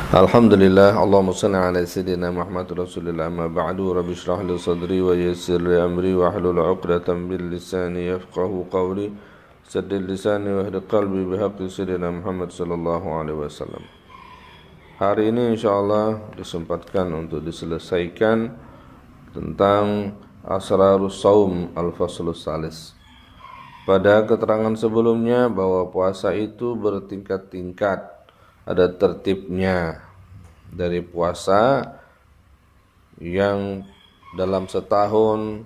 Alhamdulillah, Allahumma salli ala sayyidina Muhammad Rasulillah amma ba'du, rabbi shrah li sadri wa yassir li amri wa hlul 'uqdatam min lisani yafqahu qawli, saddid lisani wa hdi qalbi bihaqqi sayyidina Muhammad sallallahu alaihi wasallam. Hari ini insyaallah disempatkan untuk diselesaikan tentang Asrarus Shaum al-Faslus Salis. Pada keterangan sebelumnya bahwa puasa itu bertingkat-tingkat, ada tertibnya, dari puasa yang dalam setahun,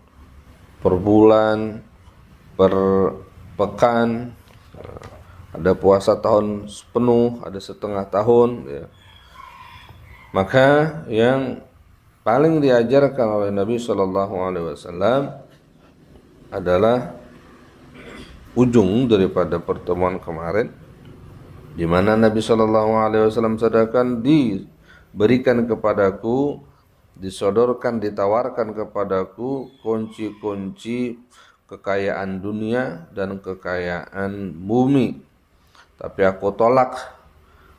per bulan, per pekan, ada puasa tahun penuh, ada setengah tahun, ya. Maka yang paling diajarkan oleh Nabi SAW adalah ujung daripada pertemuan kemarin, di mana Nabi SAW sadaqan diberikan kepadaku, disodorkan, ditawarkan kepadaku kunci-kunci kekayaan dunia dan kekayaan bumi. Tapi aku tolak.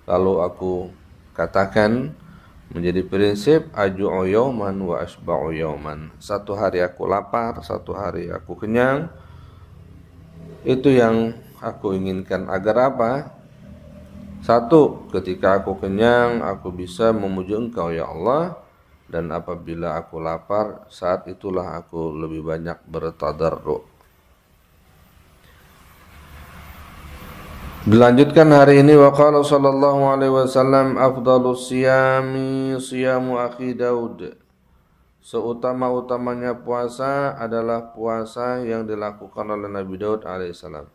Lalu aku katakan menjadi prinsip aju'u yauman wa asba'u yauman. Satu hari aku lapar, satu hari aku kenyang. Itu yang aku inginkan. Agar apa? Satu, ketika aku kenyang, aku bisa memuji Engkau ya Allah. Dan apabila aku lapar, saat itulah aku lebih banyak bertadarru'. Dilanjutkan hari ini, wa qala sallallahu alaihi wasallam, afdalus siyami siyamu akhi Daud. Seutama-utamanya puasa adalah puasa yang dilakukan oleh Nabi Daud alaihissalam.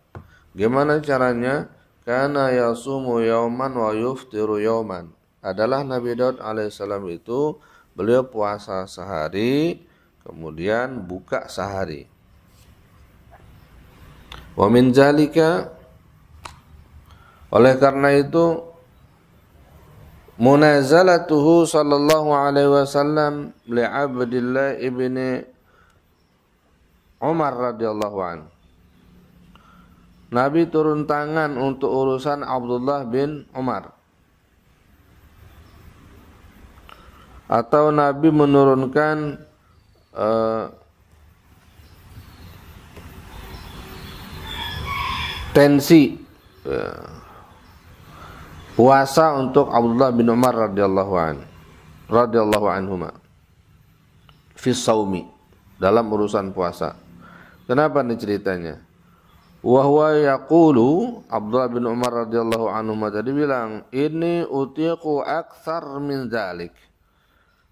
Gimana caranya? Kana yasumu yauman wa yuftiru yauman. Adalah Nabi Daud alaihissalam itu, beliau puasa sehari, kemudian buka sehari. Wa min zalika, oleh karena itu, munazalatuhu sallallahu alaihi wasallam li Abdillah ibni Umar radhiyallahu anhu. Nabi turun tangan untuk urusan Abdullah bin Umar. Atau Nabi menurunkan tensi puasa untuk Abdullah bin Umar radhiyallahu anhuma fi shaumi, dalam urusan puasa. Kenapa nih ceritanya? Wa huwa yaqulu, Abdullah bin Umar radhiyallahu anhu tadi bilang, ini utiqu aktsar min dzalik.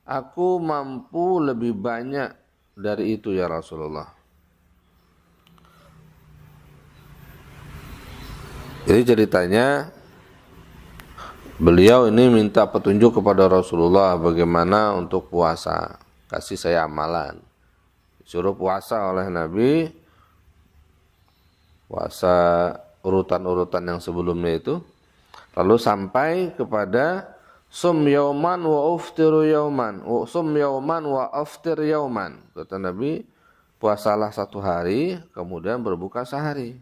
Aku mampu lebih banyak dari itu ya Rasulullah. Jadi ceritanya, beliau ini minta petunjuk kepada Rasulullah bagaimana untuk puasa. Kasih saya amalan. Disuruh puasa oleh Nabi, puasa urutan-urutan yang sebelumnya itu, lalu sampai kepada sum yauman wa uftiru yauman, sum yauman wa aftir yauman. Kata Nabi, puasalah satu hari, kemudian berbuka sehari.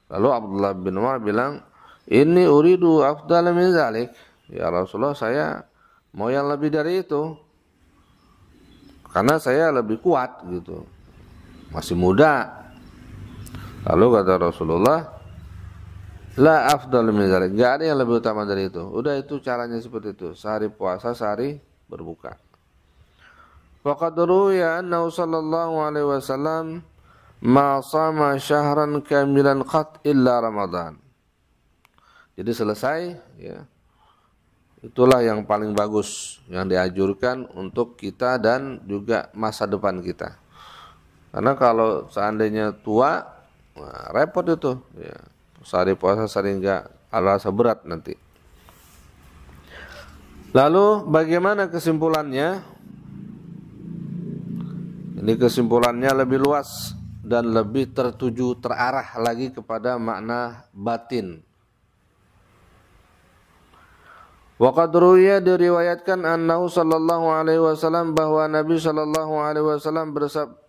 Lalu Abdullah bin Umar bilang, ini uridu afdal min zalik. Ya Rasulullah, saya mau yang lebih dari itu, karena saya lebih kuat gitu, masih muda. Lalu kata Rasulullah, la afdal min dzalik, enggak ada yang lebih utama dari itu. Udah, itu caranya seperti itu. Sehari puasa, sehari berbuka. Faqad ruwiya annahu sallallahu alaihi wasallam ma shama syahran kamilan qat illa Ramadan. Jadi selesai, ya. Itulah yang paling bagus yang dianjurkan untuk kita dan juga masa depan kita. Karena kalau seandainya tua, nah, repot itu, ya. Sehari puasa, sehari enggak, rasa berat nanti. Lalu bagaimana kesimpulannya? Ini kesimpulannya lebih luas dan lebih tertuju, terarah lagi kepada makna batin. Waqad ruwiya, diriwayatkan, annahu sallallahu alaihi wasallam, bahwa Nabi sallallahu alaihi wasallam bersabda,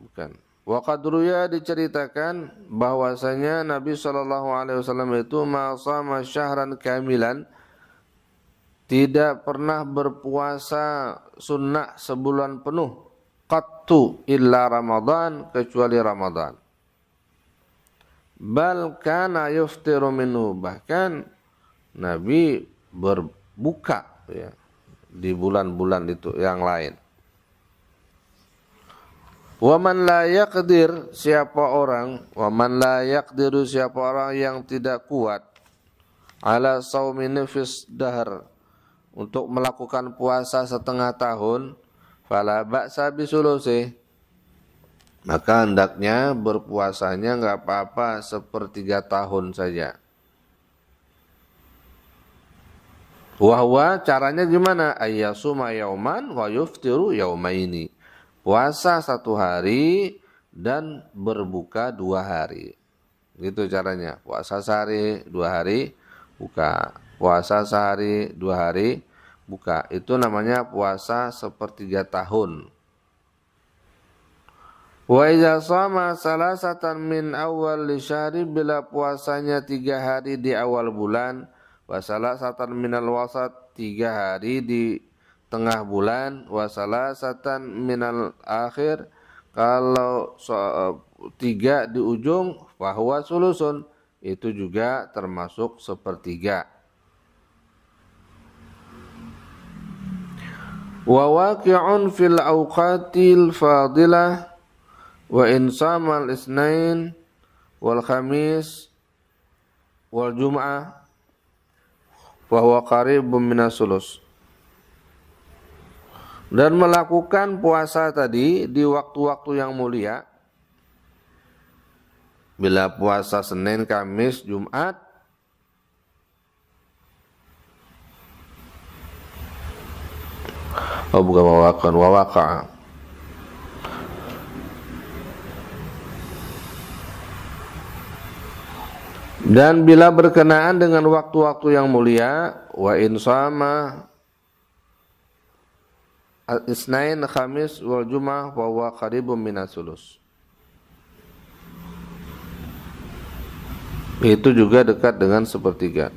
bukan. Wa qad ruya diceritakan bahwasanya Nabi sallallahu alaihi wasallam itu ma shama syahran kamilan, tidak pernah berpuasa sunnah sebulan penuh, qattu illa Ramadan, kecuali Ramadan. Bal kana yuftiru minhu, bahkan Nabi berbuka ya di bulan-bulan itu yang lain. Waman la yaqdir, siapa orang, waman la yaqdiru, siapa orang yang tidak kuat ala shaumi nifis dahr, untuk melakukan puasa setengah tahun, fala ba'sa bisulusi, maka hendaknya berpuasanya enggak apa-apa sepertiga tahun saja. Wahwa, caranya gimana? Ayyasuma yauman wa yuftiru yaumaini, puasa 1 hari dan berbuka 2 hari. Gitu caranya. Puasa sehari 2 hari buka. Puasa sehari 2 hari buka. Itu namanya puasa sepertiga tahun. Wa idza shama salasatan min awal syahri, bila puasanya 3 hari di awal bulan, wa salasatan minal wasat, 3 hari di tengah bulan, wa salasatan minal akhir, kalau 3 di ujung, fahuwa sulusun, itu juga termasuk sepertiga. Wa waqi'un fil awqatil fadilah wa insamal isnain wal khamis wal jum'ah wa huwa qaribun minas sulus. Dan melakukan puasa tadi di waktu-waktu yang mulia, bila puasa Senin, Kamis, Jumat, oh bukan wawakan, wawaka. Dan bila berkenaan dengan waktu-waktu yang mulia, wa insama Isnain, Khamis, wal Jum'ah, wa huwa qaribun minas sulus. Itu juga dekat dengan sepertiga.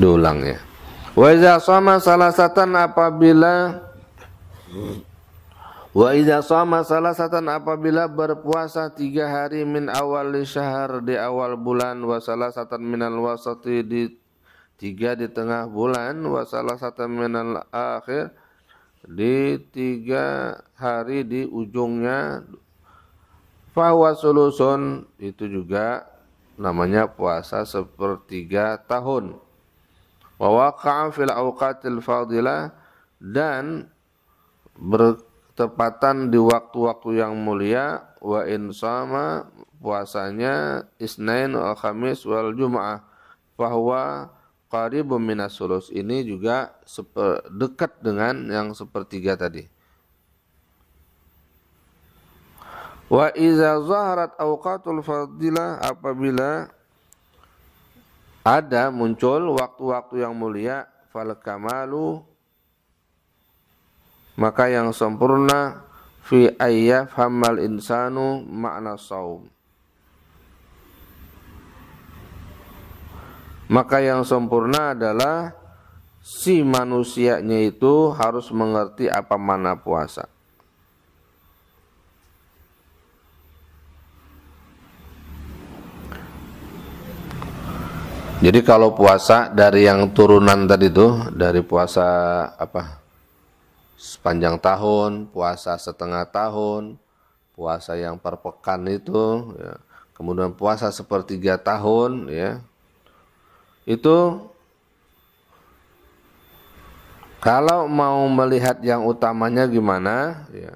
Diulang ya. Wa idza shama salasatan, apabila berpuasa 3 hari min awal syahr, di awal bulan, wa salasatan minal wasati, di 3 di tengah bulan, wa salasatan minal akhir, di 3 hari di ujungnya, fahuwa sulusun, itu juga namanya puasa sepertiga tahun. Wa waqa'a fil awqatil fadilah, dan bertepatan di waktu-waktu yang mulia, wa insama, puasanya Isnain wal Khamis wal Jum'ah, fahuwa qaribun minas sulus, ini juga dekat dengan yang sepertiga tadi. Wa iza zaharat awqatul fadilah, apabila ada muncul waktu-waktu yang mulia, fal kamalu, maka yang sempurna, fi ayyaf hamal insanu makna saum, maka yang sempurna adalah si manusianya itu harus mengerti apa makna puasa. Jadi kalau puasa dari yang turunan tadi itu, dari puasa sepanjang tahun, puasa setengah tahun, puasa yang per pekan itu, ya, kemudian puasa sepertiga tahun, ya, itu kalau mau melihat yang utamanya gimana, ya,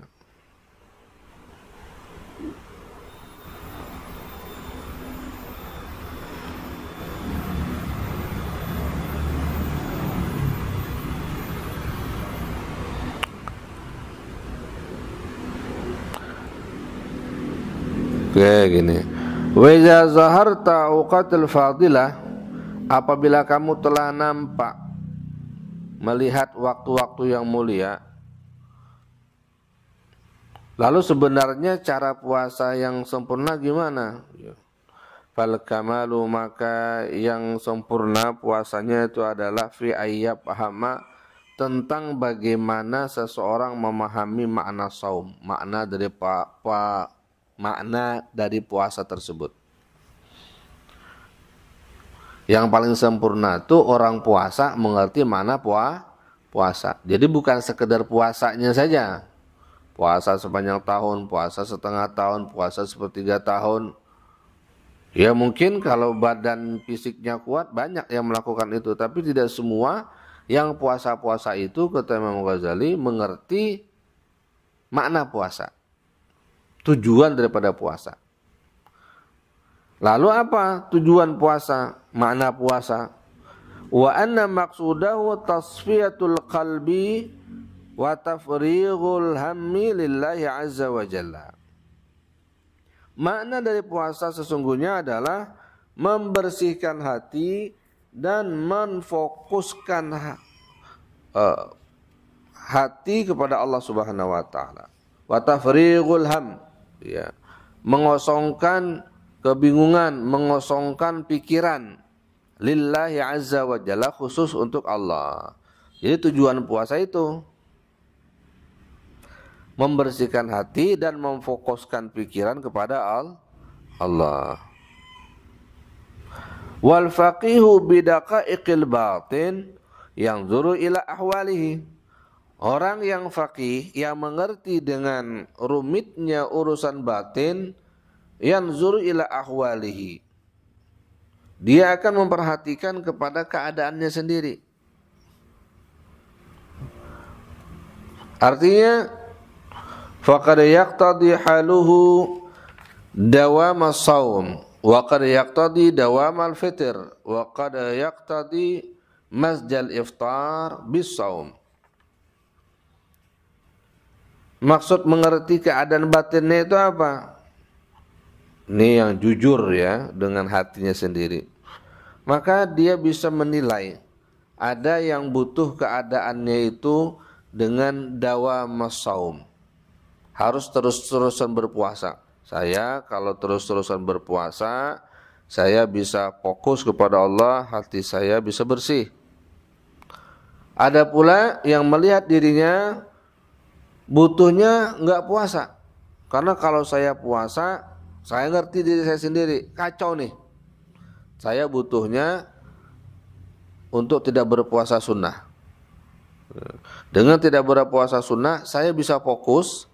kayak gini. Wa iza zaharta awqatul fadilah, apabila kamu telah nampak melihat waktu-waktu yang mulia. Lalu sebenarnya cara puasa yang sempurna gimana? Fal kamalu, maka yang sempurna puasanya itu adalah fi ayyab pahama, tentang bagaimana seseorang memahami makna saum, makna dari puasa tersebut. Yang paling sempurna itu orang puasa mengerti makna puasa. Jadi bukan sekedar puasanya saja. Puasa sepanjang tahun, puasa setengah tahun, puasa sepertiga tahun. Ya mungkin kalau badan fisiknya kuat banyak yang melakukan itu, tapi tidak semua yang puasa-puasa itu, kata Imam Ghazali, mengerti makna puasa, tujuan daripada puasa. Lalu apa tujuan puasa, makna puasa? Wa anna maqsudahu tasfiyatul qalbi wa tafrighul hammi lillahi azza wa jalla. Makna dari puasa sesungguhnya adalah membersihkan hati dan menfokuskan hati kepada Allah Subhanahu wa taala. Wa tafrighul ham, ya, mengosongkan kebingungan, mengosongkan pikiran lillahi azza wa jalla, khusus untuk Allah. Jadi tujuan puasa itu membersihkan hati dan memfokuskan pikiran kepada Allah. Wal faqihu bidaqaiqil batin yanzuru ila ahwalihi. Orang yang faqih, yang mengerti dengan rumitnya urusan batin, yanzuru ila ahwalihi, dia akan memperhatikan kepada keadaannya sendiri. Artinya faqad yaqtadi haluhu dawam as-shaum wa qad yaqtadi dawam al-fitr wa qad yaqtadi masjal iftar bis-shaum. Maksud mengerti keadaan batinnya itu apa? Ini yang jujur ya dengan hatinya sendiri. Maka dia bisa menilai, ada yang butuh keadaannya itu dengan dawam as-shaum, harus terus-terusan berpuasa. Saya kalau terus-terusan berpuasa, saya bisa fokus kepada Allah, hati saya bisa bersih. Ada pula yang melihat dirinya butuhnya enggak puasa. Karena kalau saya puasa, saya ngerti diri saya sendiri, kacau nih. Saya butuhnya untuk tidak berpuasa sunnah. Dengan tidak berpuasa sunnah, saya bisa fokus,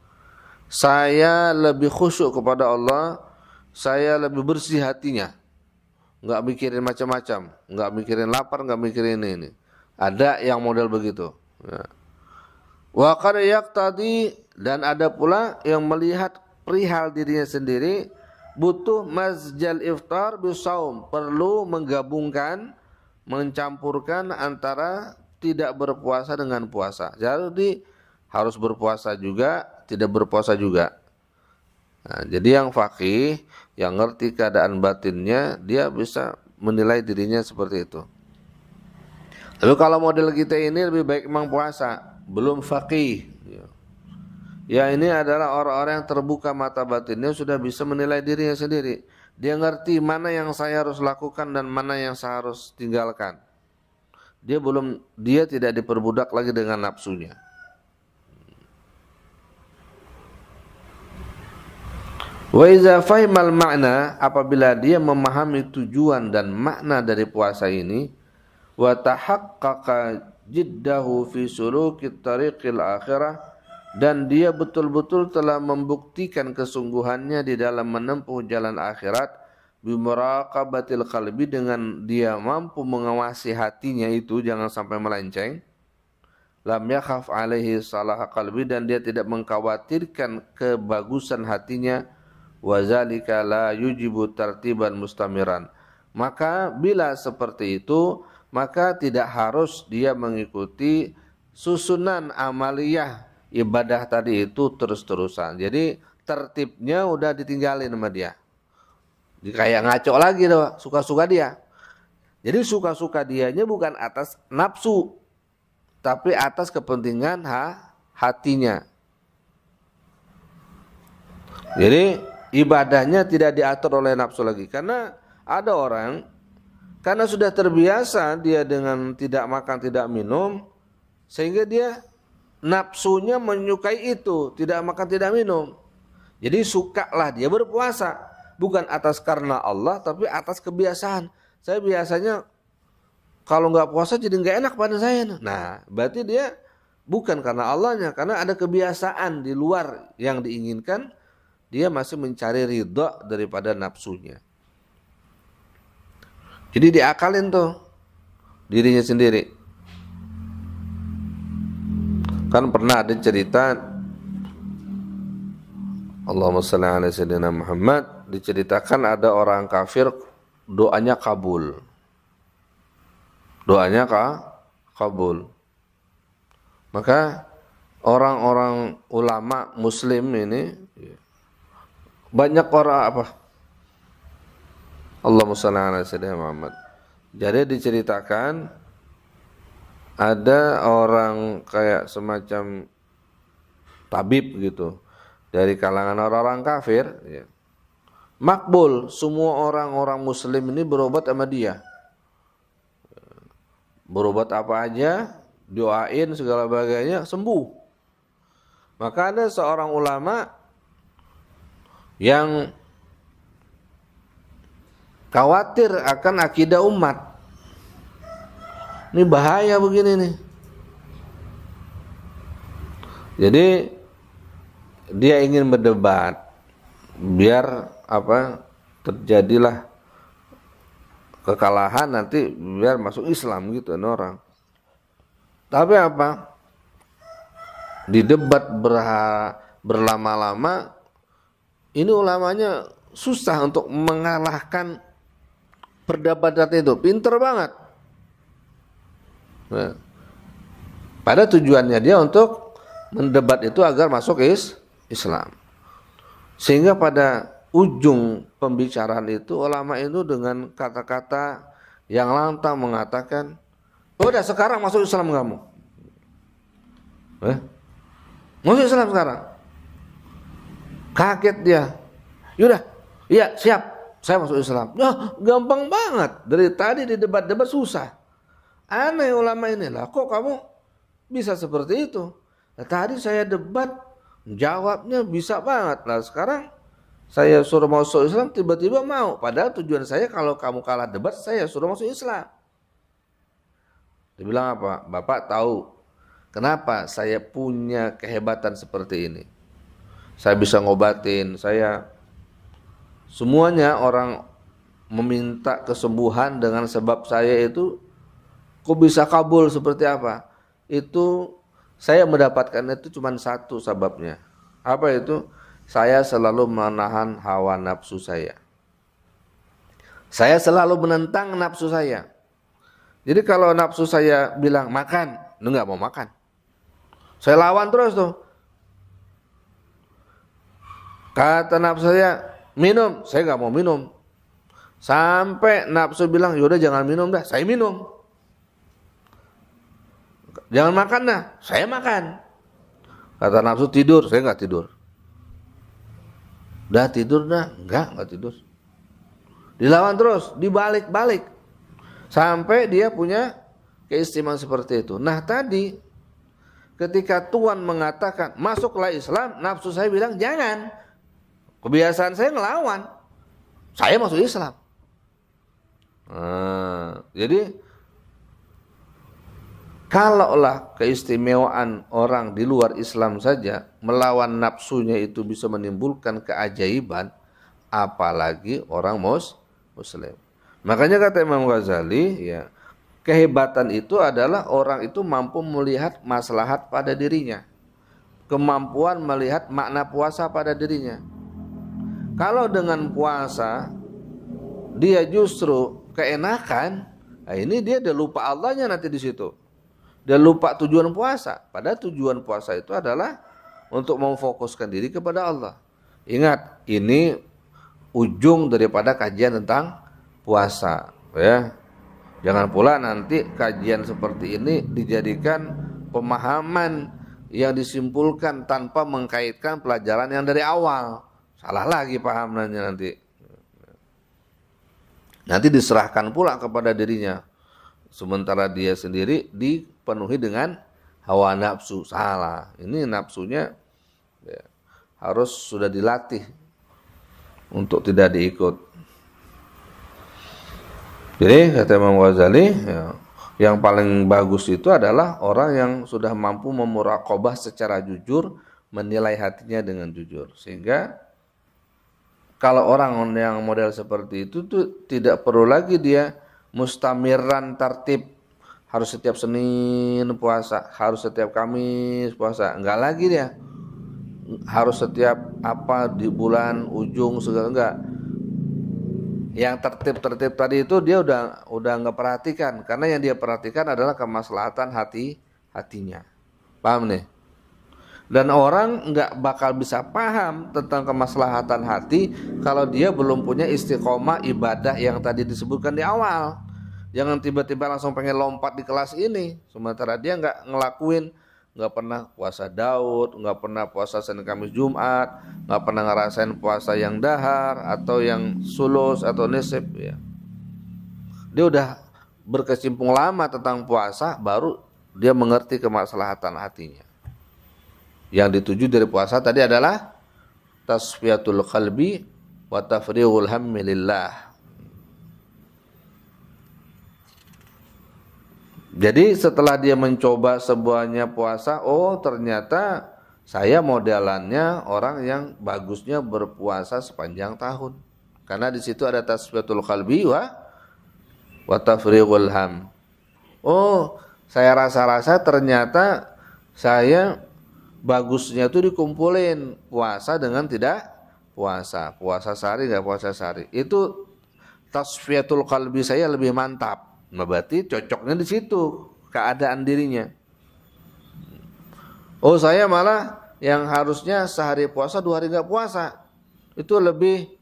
saya lebih khusyuk kepada Allah, saya lebih bersih hatinya, nggak mikirin macam-macam, nggak mikirin lapar, nggak mikirin ini. Ada yang model begitu. Wa qad yaqtadi, dan ada pula yang melihat perihal dirinya sendiri butuh masjal iftar bisaum, perlu menggabungkan, mencampurkan antara tidak berpuasa dengan puasa. Jadi harus berpuasa juga, tidak berpuasa juga. Nah, jadi yang faqih, yang ngerti keadaan batinnya, dia bisa menilai dirinya seperti itu. Tapi kalau model kita ini lebih baik memang puasa, belum faqih. Ya ini adalah orang-orang yang terbuka mata batinnya, sudah bisa menilai dirinya sendiri. Dia ngerti mana yang saya harus lakukan dan mana yang saya harus tinggalkan. Dia tidak diperbudak lagi dengan nafsunya. Wa iza fahimal makna, apabila dia memahami tujuan dan makna dari puasa ini, wa tahaqqaqa jiddahu fi sulukit tariqil akhirah, dan dia betul-betul telah membuktikan kesungguhannya di dalam menempuh jalan akhirat, bimuraqabatil qalbi, dengan dia mampu mengawasi hatinya itu jangan sampai melenceng, lam yakhaf alaihi salah qalbi, dan dia tidak mengkhawatirkan kebagusan hatinya, wazalika la yujibu tartiban mustamiran. Maka bila seperti itu, maka tidak harus dia mengikuti susunan amaliyah ibadah tadi itu terus-terusan. Jadi tertibnya udah ditinggalin sama dia. Kayak ngaco lagi tuh, suka-suka dia. Jadi suka-suka dianya bukan atas nafsu, tapi atas kepentingan hatinya. Jadi ibadahnya tidak diatur oleh nafsu lagi. Karena ada orang, karena sudah terbiasa dia dengan tidak makan, tidak minum, sehingga dia nafsunya menyukai itu, tidak makan, tidak minum. Jadi sukalah dia berpuasa, bukan atas karena Allah, tapi atas kebiasaan. Saya biasanya kalau nggak puasa jadi nggak enak pada saya. Nah, berarti dia bukan karena Allahnya, karena ada kebiasaan di luar yang diinginkan. Dia masih mencari ridha daripada nafsunya. Jadi diakalin tuh dirinya sendiri. Kan pernah ada cerita, Allahumma shalli ala sayyidina Muhammad, diceritakan ada orang kafir doanya kabul. Doanya kabul. Maka orang-orang ulama muslim ini, banyak orang apa? Allahumma shalli ala sayyidina Muhammad. Jadi diceritakan ada orang kayak semacam tabib gitu dari kalangan orang-orang kafir, ya. Makbul, semua orang-orang muslim ini berobat sama dia. Berobat apa aja, doain segala bagainya, sembuh. Maka ada seorang ulama yang khawatir akan akidah umat. Ini bahaya begini nih. Jadi dia ingin berdebat biar terjadilah kekalahan, nanti biar masuk Islam gitu orang. Tapi di debat berlama-lama, ini ulamanya susah untuk mengalahkan perdebatan itu. Pinter banget. Nah, pada tujuannya dia untuk mendebat itu agar masuk Islam. Sehingga pada ujung pembicaraan itu ulama itu dengan kata-kata yang lantang mengatakan, udah sekarang masuk Islam kamu. Masuk Islam sekarang. Kaget dia. Yaudah, iya siap, saya masuk Islam. Gampang banget. Dari tadi di debat-debat susah. Aneh ulama ini lah. Kok kamu bisa seperti itu? Nah, tadi saya debat, jawabnya bisa banget. Nah sekarang saya suruh masuk Islam, tiba-tiba mau. Padahal tujuan saya kalau kamu kalah debat, saya suruh masuk Islam. Dia bilang apa? Bapak tahu kenapa saya punya kehebatan seperti ini. Saya bisa ngobatin, semuanya orang meminta kesembuhan dengan sebab saya itu, kok bisa kabul seperti apa? Itu saya mendapatkan itu cuma satu sebabnya. Apa itu? Saya selalu menahan hawa nafsu saya. Saya selalu menentang nafsu saya. Jadi kalau nafsu saya bilang makan, lu nggak mau makan. Saya lawan terus tuh. Kata nafsu saya, minum, saya nggak mau minum. Sampai nafsu bilang, yaudah jangan minum dah, saya minum. Jangan makan dah, saya makan. Kata nafsu tidur, saya nggak tidur. Dah tidur dah, nggak tidur. Dilawan terus, dibalik-balik. Sampai dia punya keistimewaan seperti itu. Nah tadi, ketika Tuhan mengatakan, masuklah Islam, nafsu saya bilang jangan. Kebiasaan saya ngelawan. Saya masuk Islam. Jadi kalaulah keistimewaan orang di luar Islam saja melawan nafsunya itu bisa menimbulkan keajaiban, apalagi orang Muslim. Makanya kata Imam Ghazali, ya, kehebatan itu adalah orang itu mampu melihat maslahat pada dirinya, kemampuan melihat makna puasa pada dirinya. Kalau dengan puasa dia justru keenakan, nah ini dia udah lupa Allahnya nanti di situ. Dia lupa tujuan puasa. Padahal tujuan puasa itu adalah untuk memfokuskan diri kepada Allah. Ingat, ini ujung daripada kajian tentang puasa, ya. Jangan pula nanti kajian seperti ini dijadikan pemahaman yang disimpulkan tanpa mengkaitkan pelajaran yang dari awal. Salah lagi pahamannya nanti. Nanti diserahkan pula kepada dirinya. Sementara dia sendiri dipenuhi dengan hawa nafsu. Salah. Ini nafsunya ya, harus sudah dilatih untuk tidak diikut. Jadi kata Imam Ghazali, ya, yang paling bagus itu adalah orang yang sudah mampu memuraqabah secara jujur, menilai hatinya dengan jujur. Sehingga kalau orang yang model seperti itu tuh tidak perlu lagi dia mustamiran tartib, harus setiap Senin puasa, harus setiap Kamis puasa, enggak lagi dia. Harus setiap apa di bulan ujung segala enggak. Yang tertib tadi itu dia udah enggak perhatikan, karena yang dia perhatikan adalah kemaslahatan hatinya. Paham nih? Dan orang nggak bakal bisa paham tentang kemaslahatan hati kalau dia belum punya istiqomah ibadah yang tadi disebutkan di awal. Jangan tiba-tiba langsung pengen lompat di kelas ini, sementara dia nggak ngelakuin, nggak pernah puasa Daud, nggak pernah puasa Senin Kamis Jumat, nggak pernah ngerasain puasa yang dahar atau yang sulus atau nisib. Ya. Dia udah berkecimpung lama tentang puasa, baru dia mengerti kemaslahatan hatinya. Yang dituju dari puasa tadi adalah tasfiyatul qalbi wa tafrighul hammi lillah. Jadi setelah dia mencoba semuanya puasa, oh ternyata saya modelannya orang yang bagusnya berpuasa sepanjang tahun. Karena di situ ada tasfiyatul qalbi wa tafrighul ham. Oh, saya rasa-rasa ternyata saya bagusnya itu dikumpulin puasa dengan tidak puasa, puasa sehari nggak puasa sehari. Itu tasfiyatul qalbi saya lebih mantap. Nah, berarti cocoknya di situ keadaan dirinya. Oh saya malah yang harusnya sehari puasa 2 hari nggak puasa, itu lebih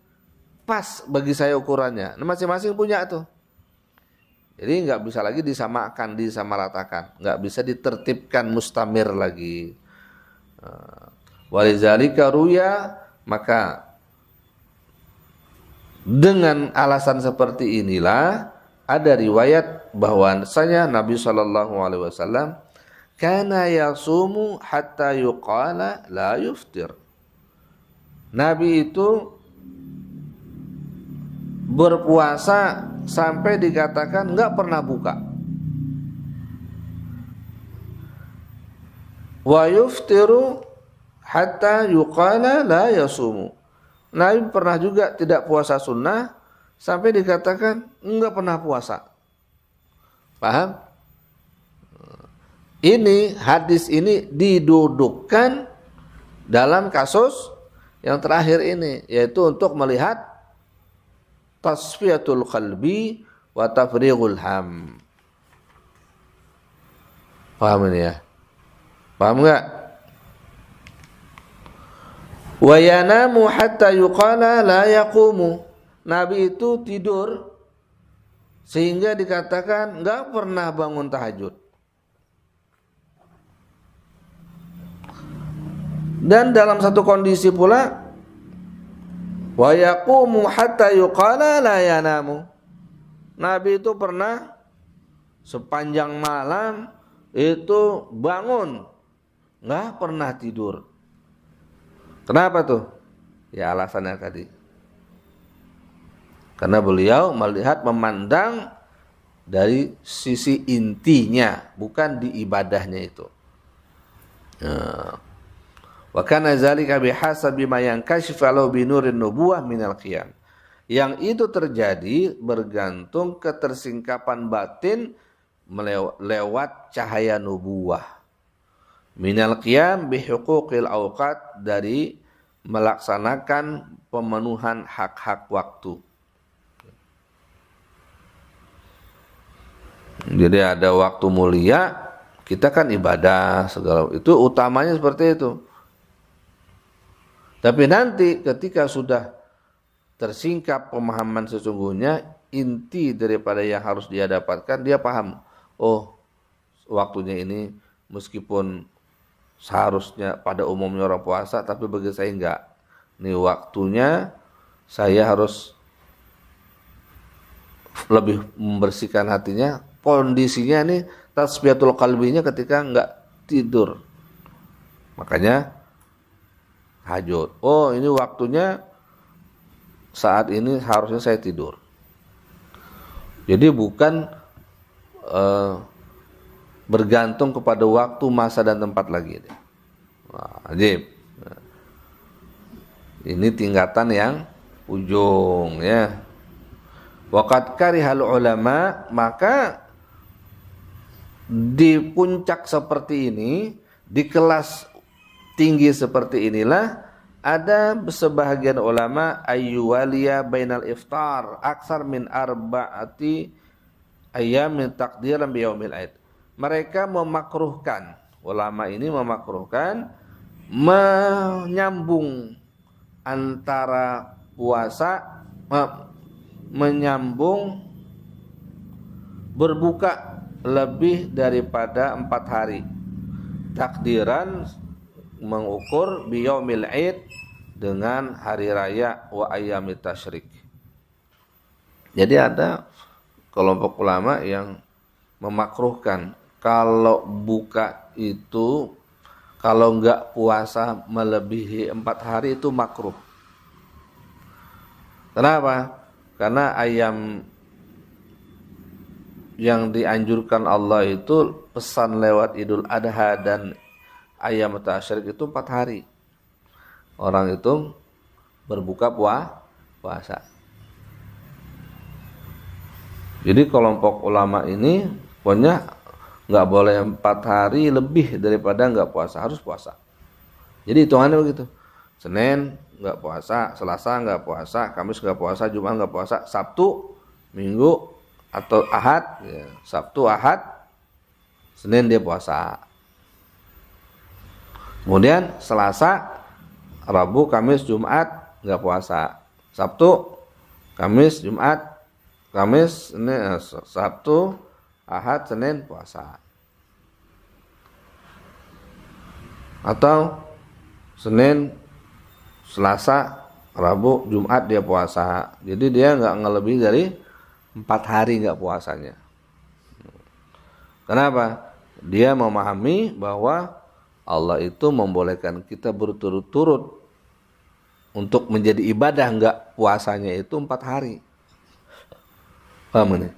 pas bagi saya ukurannya. Nah, masing-masing punya tuh. Jadi nggak bisa lagi disamakan, disamaratakan, nggak bisa ditertibkan mustamir lagi. Walizalika ruya, maka dengan alasan seperti inilah ada riwayat bahwasanya Nabi SAW kana yasumu hatta yuqala la yuftir. Nabi itu berpuasa sampai dikatakan enggak pernah buka. Wa yuftiru hatta yuqala la yasumu. Nabi pernah juga tidak puasa sunnah sampai dikatakan enggak pernah puasa. Paham? Ini hadis ini didudukkan dalam kasus yang terakhir ini, yaitu untuk melihat tasfiyatul qalbi wa tafrighul ham. Paham ini ya? Paham enggak? Wa yanamu hatta yuqala la yaqumu. Nabi itu tidur sehingga dikatakan enggak pernah bangun tahajud. Dan dalam satu kondisi pula wa yaqumu hatta yuqala la yanamu. Nabi itu pernah sepanjang malam itu bangun, nggak pernah tidur. Kenapa tuh? Ya alasannya tadi. Karena beliau melihat, memandang dari sisi intinya, bukan di ibadahnya itu. Wa kana zalika bihasabi ma yankashifu lahu bi nurin nubuwah minal qiyam. Yang itu terjadi bergantung ketersingkapan batin lewat cahaya nubuwah. Minal qiyam bihuquqil awqat, dari melaksanakan pemenuhan hak-hak waktu. Jadi ada waktu mulia, kita kan ibadah segala itu utamanya seperti itu. Tapi nanti ketika sudah tersingkap pemahaman sesungguhnya, inti daripada yang harus dia dapatkan, dia paham. Oh, waktunya ini meskipun seharusnya pada umumnya orang puasa, tapi bagi saya enggak. Ini waktunya saya harus lebih membersihkan hatinya. Kondisinya nih tasfiyatul qalbinya ketika enggak tidur. Makanya tahajud. Oh, ini waktunya saat ini harusnya saya tidur. Jadi bukan bergantung kepada waktu, masa dan tempat lagi. Wajib. Ini tingkatan yang ujung ya. Waqad karihal ulama, maka di puncak seperti ini, di kelas tinggi seperti inilah ada sebahagian ulama ayyuwaliya bainal iftar aksar min arba'ati ayyamin taqdiran biyaumil aid. Mereka memakruhkan, ulama ini memakruhkan menyambung antara puasa, menyambung berbuka lebih daripada 4 hari. Takdiran mengukur biyaumil aid dengan hari raya wa ayyamit tasyrik. Jadi ada kelompok ulama yang memakruhkan kalau buka itu, kalau enggak puasa melebihi 4 hari itu makruh. Kenapa? Karena ayam yang dianjurkan Allah itu pesan lewat Idul Adha dan ayam tasyrik itu 4 hari. Orang itu berbuka puasa. Jadi kelompok ulama ini pokoknya nggak boleh 4 hari lebih daripada nggak puasa, harus puasa. Jadi hitungannya begitu. Senin nggak puasa, Selasa nggak puasa, Kamis nggak puasa, Jumat nggak puasa, Sabtu, Minggu atau Ahad, ya. Sabtu, Ahad, Senin dia puasa. Kemudian Selasa, Rabu, Kamis, Jumat nggak puasa. Sabtu, Kamis, Jumat, Kamis, Senin, Sabtu, Ahad, Senin puasa. Atau Senin, Selasa, Rabu, Jumat dia puasa. Jadi dia nggak ngelebih dari 4 hari nggak puasanya. Kenapa? Dia memahami bahwa Allah itu membolehkan kita berturut-turut untuk menjadi ibadah, nggak puasanya itu 4 hari. Paham ini?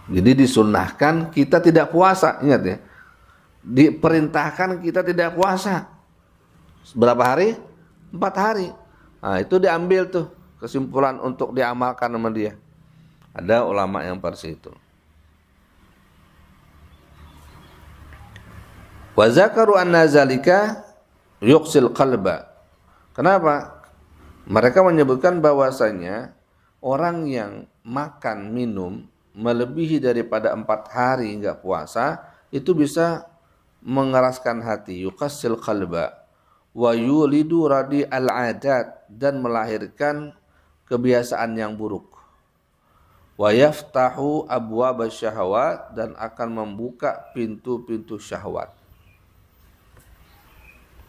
Jadi disunahkan kita tidak puasa, ingat ya. Diperintahkan kita tidak puasa. Berapa hari? 4 hari. Nah, itu diambil tuh kesimpulan untuk diamalkan sama dia. Ada ulama yang versi itu. Wa zakaru anna zalika yuqsil qalba. Kenapa? Mereka menyebutkan bahwasanya orang yang makan minum melebihi daripada 4 hari enggak puasa itu bisa mengeraskan hati, yuqassil qalba wa yulidu radi al-adat, dan melahirkan kebiasaan yang buruk. Wa yaftahu abwab syahwat, dan akan membuka pintu-pintu syahwat.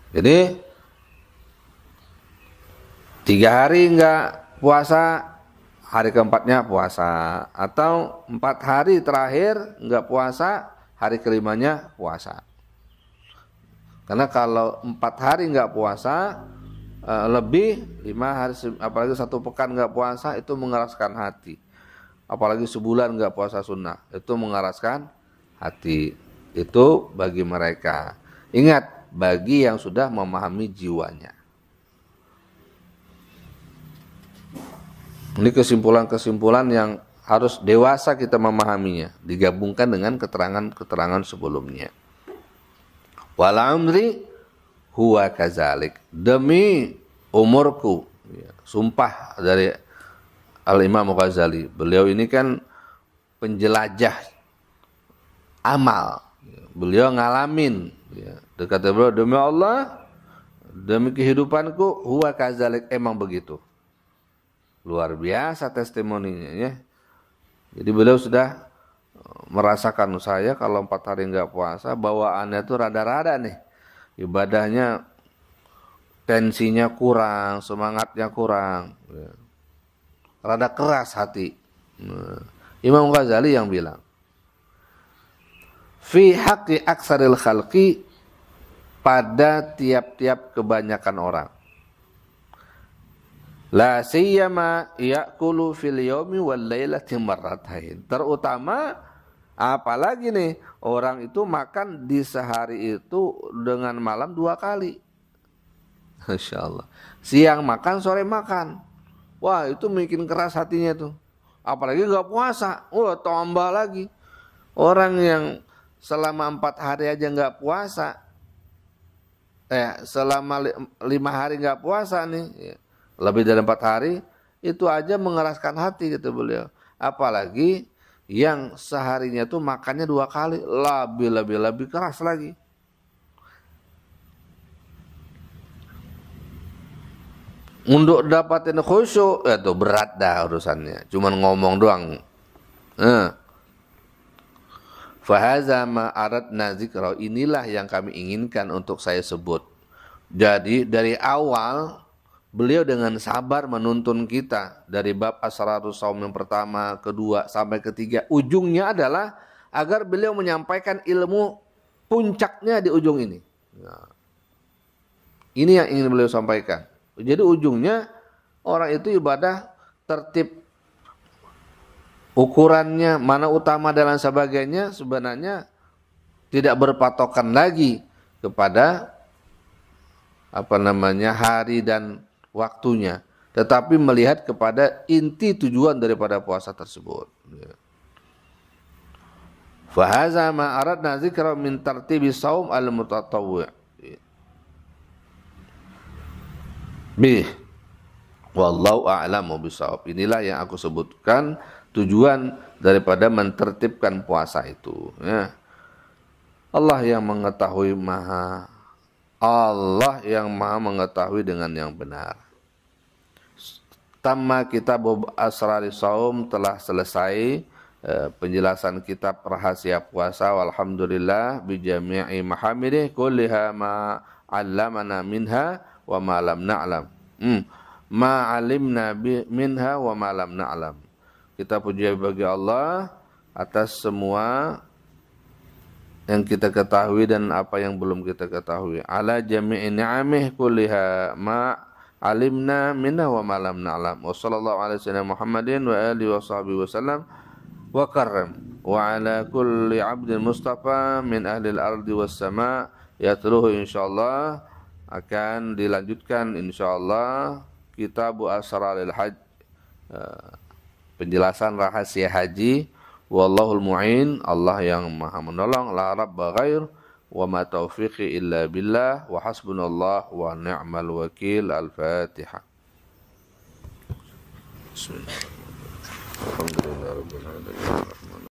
Jadi 3 hari enggak puasa, hari keempatnya puasa, atau 4 hari terakhir enggak puasa, hari kelimanya puasa. Karena kalau 4 hari enggak puasa, lebih 5 hari, apalagi 1 pekan enggak puasa, itu mengeraskan hati. Apalagi sebulan enggak puasa sunnah, itu mengeraskan hati. Itu bagi mereka. Ingat, bagi yang sudah memahami jiwanya. Ini kesimpulan-kesimpulan yang harus dewasa kita memahaminya, digabungkan dengan keterangan-keterangan sebelumnya. Wal amri huwa kazalik, demi umurku, ya, sumpah dari Al-Imam Ghazali. Beliau ini kan penjelajah amal, beliau ngalamin, ya. Kata beliau, demi Allah, demi kehidupanku, huwa kazalik, emang begitu. Luar biasa testimoninya ya. Jadi beliau sudah merasakan, saya kalau 4 hari nggak puasa bawaannya tuh rada-rada nih. Ibadahnya tensinya kurang, semangatnya kurang. Rada keras hati. Imam Ghazali yang bilang, fi haqqi aksaril khalqi, pada tiap-tiap kebanyakan orang. La siyama ya'kulu fil yaumi wal lailati marratain. Terutama apalagi nih, orang itu makan di sehari itu dengan malam 2 kali. Masya Allah. Siang makan, sore makan. Wah, itu bikin keras hatinya tuh. Apalagi gak puasa. Wah, tambah lagi. Orang yang selama 4 hari aja gak puasa, selama 5 hari gak puasa nih, lebih dari 4 hari, itu aja mengeraskan hati gitu beliau. Apalagi yang seharinya tuh makannya 2 kali, lebih keras lagi. Untuk dapatin khusyuk, itu berat dah urusannya. Cuman ngomong doang. Fahaza ma aradna zikra, inilah yang kami inginkan untuk saya sebut. Jadi dari awal beliau dengan sabar menuntun kita dari bab Asrarus Shaum yang pertama, kedua sampai ketiga. Ujungnya adalah agar beliau menyampaikan ilmu puncaknya di ujung ini. Nah, ini yang ingin beliau sampaikan. Jadi ujungnya orang itu ibadah tertib, ukurannya mana utama dan lain sebagainya sebenarnya tidak berpatokan lagi kepada hari dan waktunya, tetapi melihat kepada inti tujuan daripada puasa tersebut. Fahaza ma aradna dzikra min tartibi shaum al-mutatawwi'. Wallahu a'lamu bishawab. Inilah yang aku sebutkan tujuan daripada mentertibkan puasa itu. Ya. Allah yang maha mengetahui dengan yang benar. Tamma kitab Asraris Shaum, telah selesai penjelasan kitab rahasia puasa. Walhamdulillah bijami'i mahamidih kulliha ma 'allamana minha wa ma lam na'lam. Ma 'alimna minha wa ma lam na'lam. Kita puji bagi Allah atas semua yang kita ketahui dan apa yang belum kita ketahui. Ala jami'i ni'amih kulliha ma 'alimna minha wa ma lam na'lam. Wa sallallahu alaihi wasallam Muhammadin wa alihi wa sahbihi wasallam wa karram. Wa ala kulli 'abdin mustafa min ahli al-ardi was sama' yatluhu insyaallah. Akan dilanjutkan insyaallah kitab Asrarul Hajj, penjelasan rahasia haji. Wallahul mu'in, Allah yang maha menolong. La rabba ghair wa ma taufiqi illa billah wa hasbunallah wa ni'mal wakil. Al-Fatihah. Bismillahirrahmanirrahim. Alhamdulillah rabbil alamin.